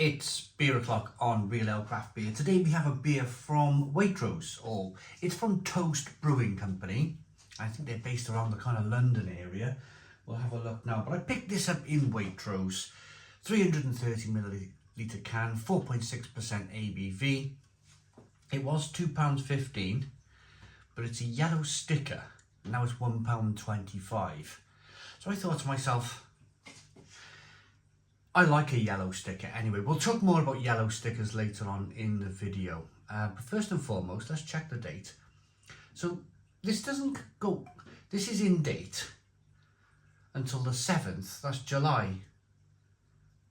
It's beer o'clock on Real Ale Craft Beer. Today we have a beer from Waitrose, or it's from Toast Brewing Company. I think they're based around the kind of London area. We'll have a look now. But I picked this up in Waitrose, 330 millilitre can, 4.6% ABV. It was £2.15, but it's a yellow sticker. Now it's £1.25. So I thought to myself, I like a yellow sticker. Anyway, we'll talk more about yellow stickers later on in the video. But first and foremost, let's check the date. So this is in date until the 7th, that's July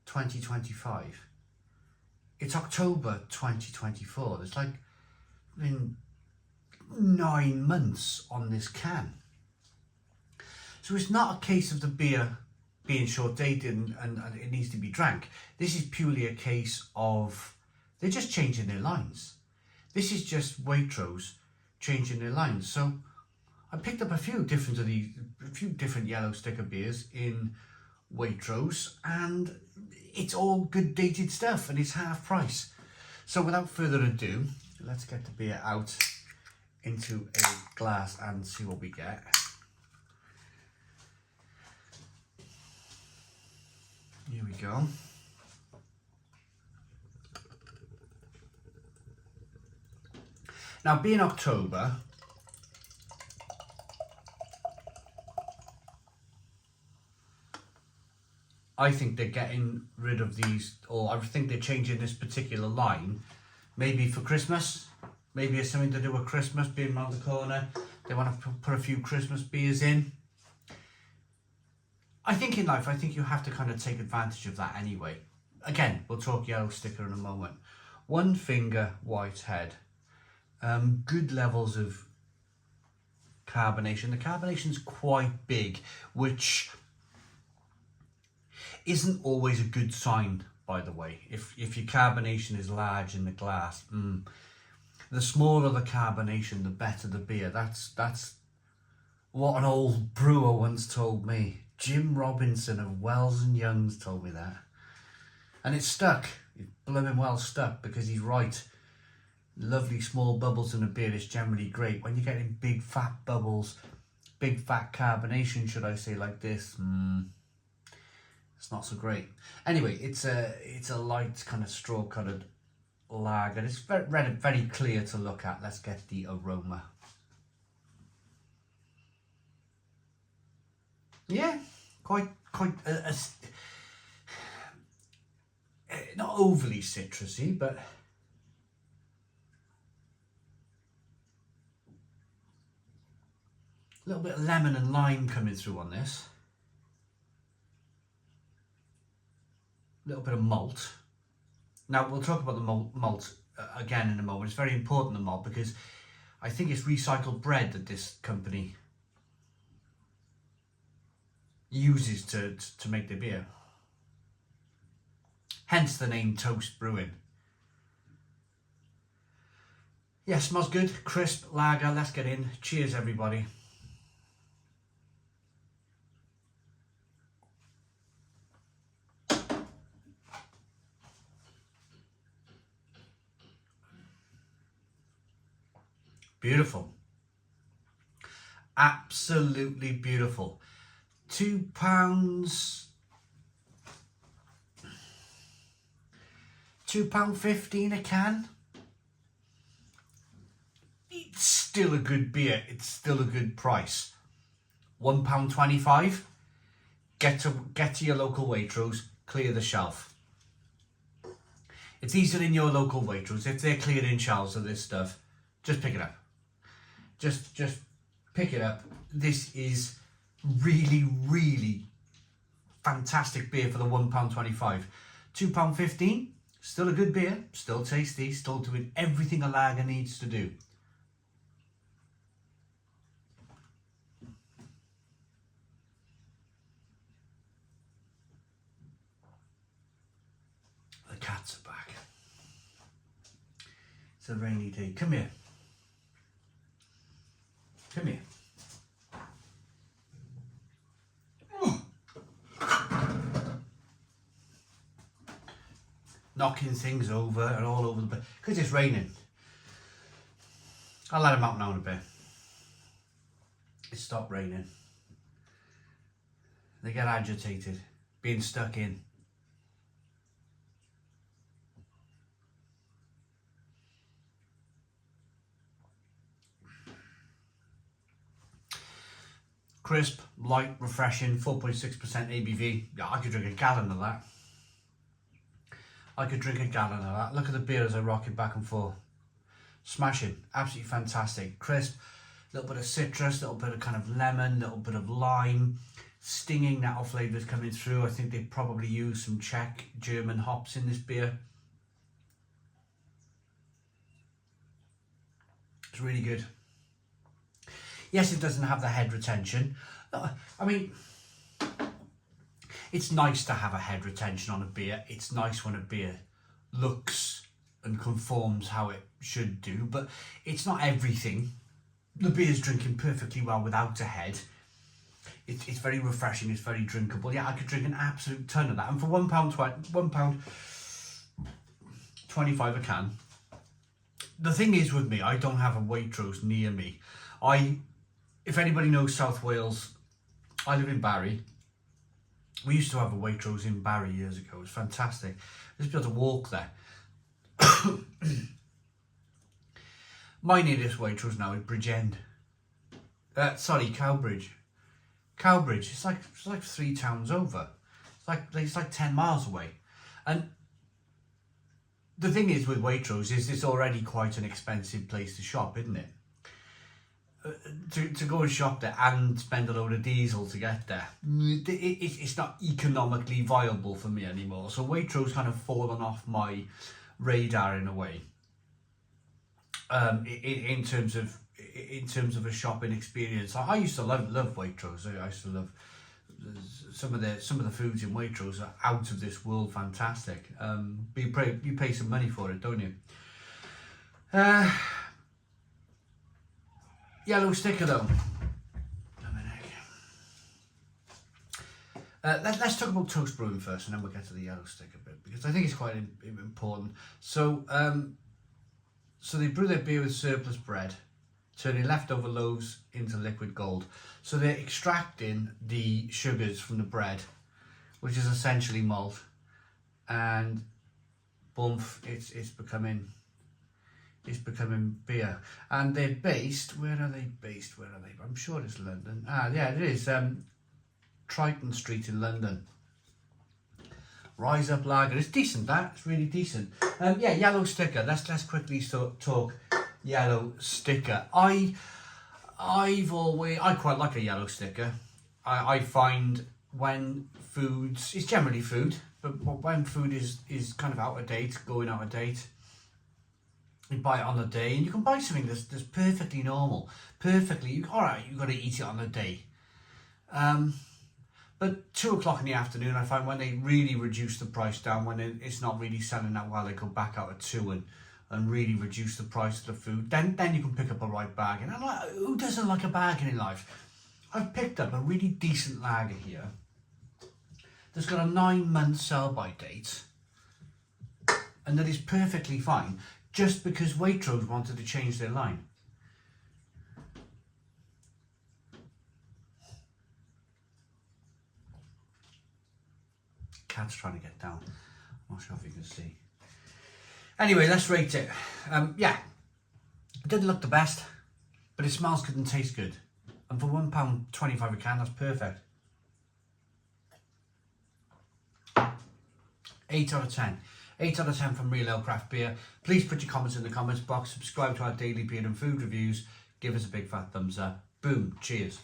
2025. It's October 2024. There's like been 9 months on this can. So it's not a case of the beer being short dated and it needs to be drank. This is purely a case of they're just changing their lines. This is just Waitrose changing their lines. So I picked up a few different yellow sticker beers in Waitrose, and it's all good dated stuff and it's half price. So without further ado, let's get the beer out into a glass and see what we get. Here we go. Now, being October, I think they're getting rid of these, or I think they're changing this particular line, maybe for Christmas. Maybe it's something to do with Christmas being around the corner. They want to put a few Christmas beers in. I think in life, I think you have to kind of take advantage of that anyway. Again, we'll talk yellow sticker in a moment. One finger white head. Good levels of carbonation. The carbonation's quite big, which isn't always a good sign, by the way. If your carbonation is large in the glass, the smaller the carbonation, the better the beer. That's what an old brewer once told me. Jim Robinson of Wells and Youngs told me that. And it's stuck. It's blooming well stuck, because he's right. Lovely small bubbles in a beer is generally great. When you're getting big fat bubbles, big fat carbonation, should I say, like this, it's not so great. Anyway, it's a light kind of straw coloured lager. It's very clear to look at. Let's get the aroma. Yeah, quite not overly citrusy, but a little bit of lemon and lime coming through on this. A little bit of malt. Now we'll talk about the malt again in a moment. It's very important, the malt, because I think it's recycled bread that this company uses to make the beer. Hence the name Toast Brewing. Yeah, smells good. Crisp lager. Let's get in. Cheers, everybody. Beautiful. Absolutely beautiful. £2.15 a can. It's still a good beer. It's still a good price. £1.25. Get to your local Waitrose. Clear the shelf. If these are in your local Waitrose, if they're clearing shelves of this stuff, just pick it up. Just pick it up. This is really, really fantastic beer for the £1.25. £2.15, still a good beer, still tasty, still doing everything a lager needs to do. The cats are back. It's a rainy day. Come here. Come here. knocking things over and all over the place because it's raining. I'll let them out now in a bit. It stopped raining. They get agitated, being stuck in. Crisp, light, refreshing, 4.6% ABV. Yeah, I could drink a gallon of that. I could drink a gallon of that. Look at the beer as I rock it back and forth. Smashing, absolutely fantastic. Crisp, little bit of citrus, little bit of kind of lemon, little bit of lime, stinging nettle flavours coming through. I think they probably use some Czech, German hops in this beer. It's really good. Yes, it doesn't have the head retention. I mean, it's nice to have a head retention on a beer. It's nice when a beer looks and conforms how it should do, but it's not everything. The beer's drinking perfectly well without a head. It's very refreshing, it's very drinkable. Yeah, I could drink an absolute ton of that. And for £1.25 a can. The thing is with me, I don't have a Waitrose near me. If anybody knows South Wales, I live in Barry. We used to have a Waitrose in Barry years ago. It was fantastic. I used to be able to walk there. My nearest Waitrose now is Bridgend. Cowbridge. Cowbridge. It's like 3 towns over. It's like 10 miles away. And the thing is with Waitrose is it's already quite an expensive place to shop, isn't it? To go and shop there and spend a load of diesel to get there, it's not economically viable for me anymore. So Waitrose kind of fallen off my radar in a way. In terms of a shopping experience, I used to love Waitrose. I used to love some of the foods in Waitrose are out of this world fantastic. But you pay some money for it, don't you? Yellow sticker though. Let's talk about Toast Brewing first, and then we'll get to the yellow sticker bit because I think it's quite important. So they brew their beer with surplus bread, turning leftover loaves into liquid gold. So they're extracting the sugars from the bread, which is essentially malt, and boom, it's becoming beer. And they're based, where are they based? I'm sure it's London. Yeah, it is. Triton Street in London. Rise Up Lager. It's decent, that. It's really decent. Yeah, yellow sticker. Let's quickly talk yellow sticker. I quite like a yellow sticker. I find when it's generally food, but when food is kind of out of date, going out of date, you buy it on the day, and you can buy something that's perfectly normal, alright, you've got to eat it on the day. But 2 o'clock in the afternoon, I find when they really reduce the price down, when it's not really selling that well, they go back out at 2 and really reduce the price of the food. Then you can pick up a right bargain. And who doesn't like a bargain in life? I've picked up a really decent lager here that's got a 9-month sell-by date, and that is perfectly fine, just because Waitrose wanted to change their line. Cat's trying to get down. I'm not sure if you can see. Anyway, let's rate it. Yeah, it didn't look the best, but it smells good and tastes good. And for £1.25 a can, that's perfect. 8 out of 10. 8 out of 10 from Real Ale Craft Beer. Please put your comments in the comments box. Subscribe to our daily beer and food reviews. Give us a big fat thumbs up. Boom. Cheers.